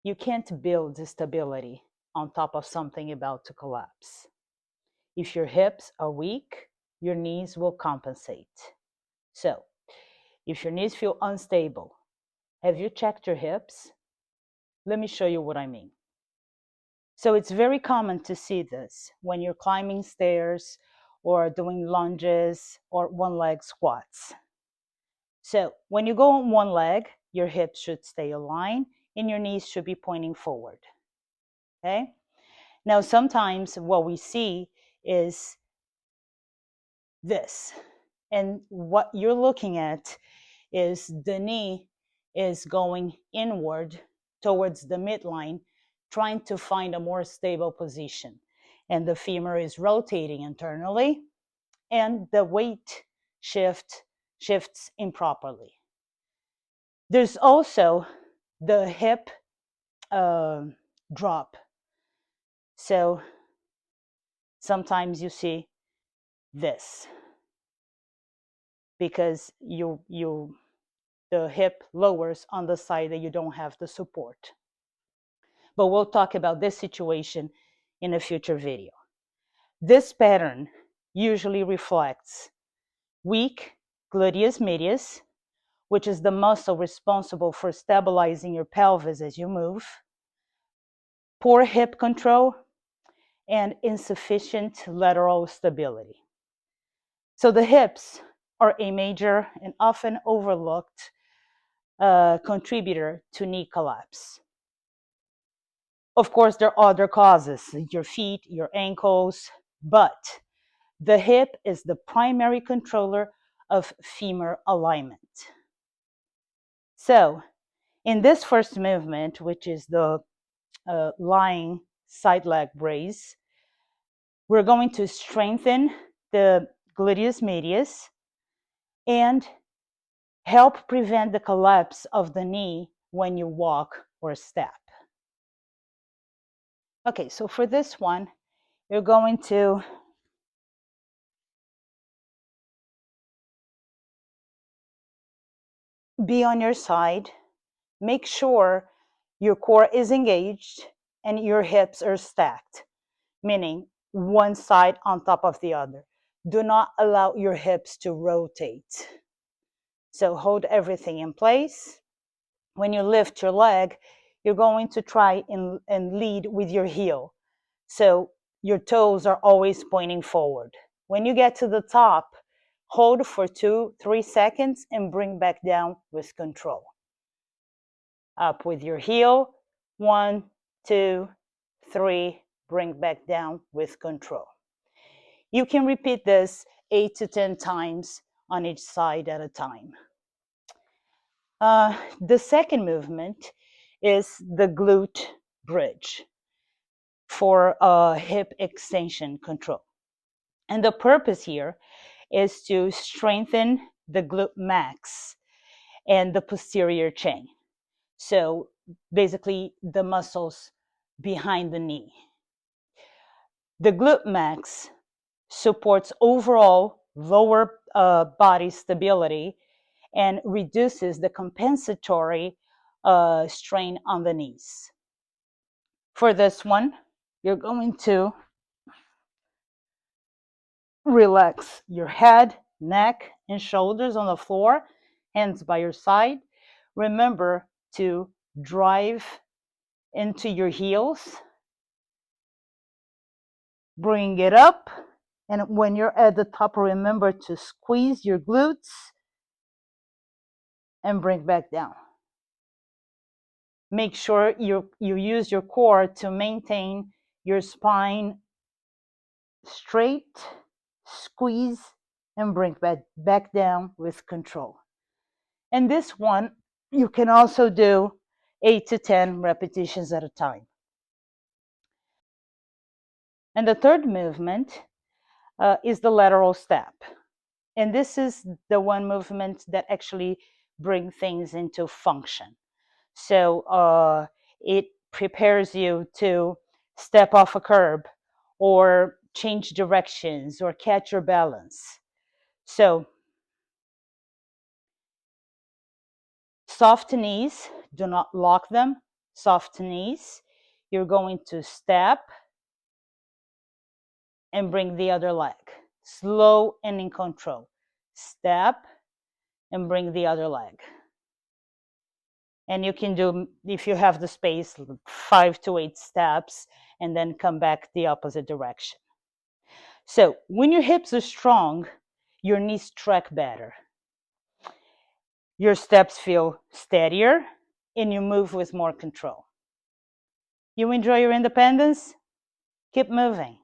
You can't build stability on top of something about to collapse. If your hips are weak, your knees will compensate. So, if your knees feel unstable, have you checked your hips? Let me show you what I mean. So it's very common to see this when you're climbing stairs or doing lunges or one leg squats. So when you go on one leg, your hips should stay aligned and your knees should be pointing forward. Okay? Now, sometimes what we see is this. And what you're looking at is the knee is going inward towards the midline, trying to find a more stable position. And the femur is rotating internally, and the weight shifts improperly. There's also the hip drop. So sometimes you see this because the hip lowers on the side that you don't have the support. But we'll talk about this situation in a future video. This pattern usually reflects weak gluteus medius, which is the muscle responsible for stabilizing your pelvis as you move, poor hip control, and insufficient lateral stability. So the hips are a major and often overlooked contributor to knee collapse. Of course, there are other causes, your feet, your ankles, but the hip is the primary controller of femur alignment. So, in this first movement, which is the lying side leg raise, we're going to strengthen the gluteus medius and help prevent the collapse of the knee when you walk or step. Okay, so for this one, you're going to be on your side. Make sure your core is engaged and your hips are stacked, meaning one side on top of the other. Do not allow your hips to rotate. So hold everything in place. When you lift your leg, you're going to try and lead with your heel. So your toes are always pointing forward. When you get to the top, hold for 2-3 seconds and bring back down with control. Up with your heel, 1, 2, 3, bring back down with control. You can repeat this 8 to 10 times on each side at a time. The second movement is the glute bridge for hip extension control. And the purpose here is to strengthen the glute max and the posterior chain. So basically the muscles behind the knee. The glute max supports overall lower body stability and reduces the compensatory strain on the knees. For this one, you're going to relax your head, neck, and shoulders on the floor, hands by your side. Remember to drive into your heels. Bring it up. And when you're at the top, remember to squeeze your glutes and bring back down. Make sure you use your core to maintain your spine straight, squeeze, and bring back down with control. And this one, you can also do 8 to 10 repetitions at a time. And the third movement is the lateral step. And this is the one movement that actually brings things into function. So it prepares you to step off a curb or change directions or catch your balance. So soft knees, do not lock them. soft knees. You're going to step and bring the other leg. Slow and in control. Step and bring the other leg. And you can do, if you have the space, 5 to 8 steps, and then come back the opposite direction. So when your hips are strong, your knees track better. Your steps feel steadier, and you move with more control. You enjoy your independence? Keep moving.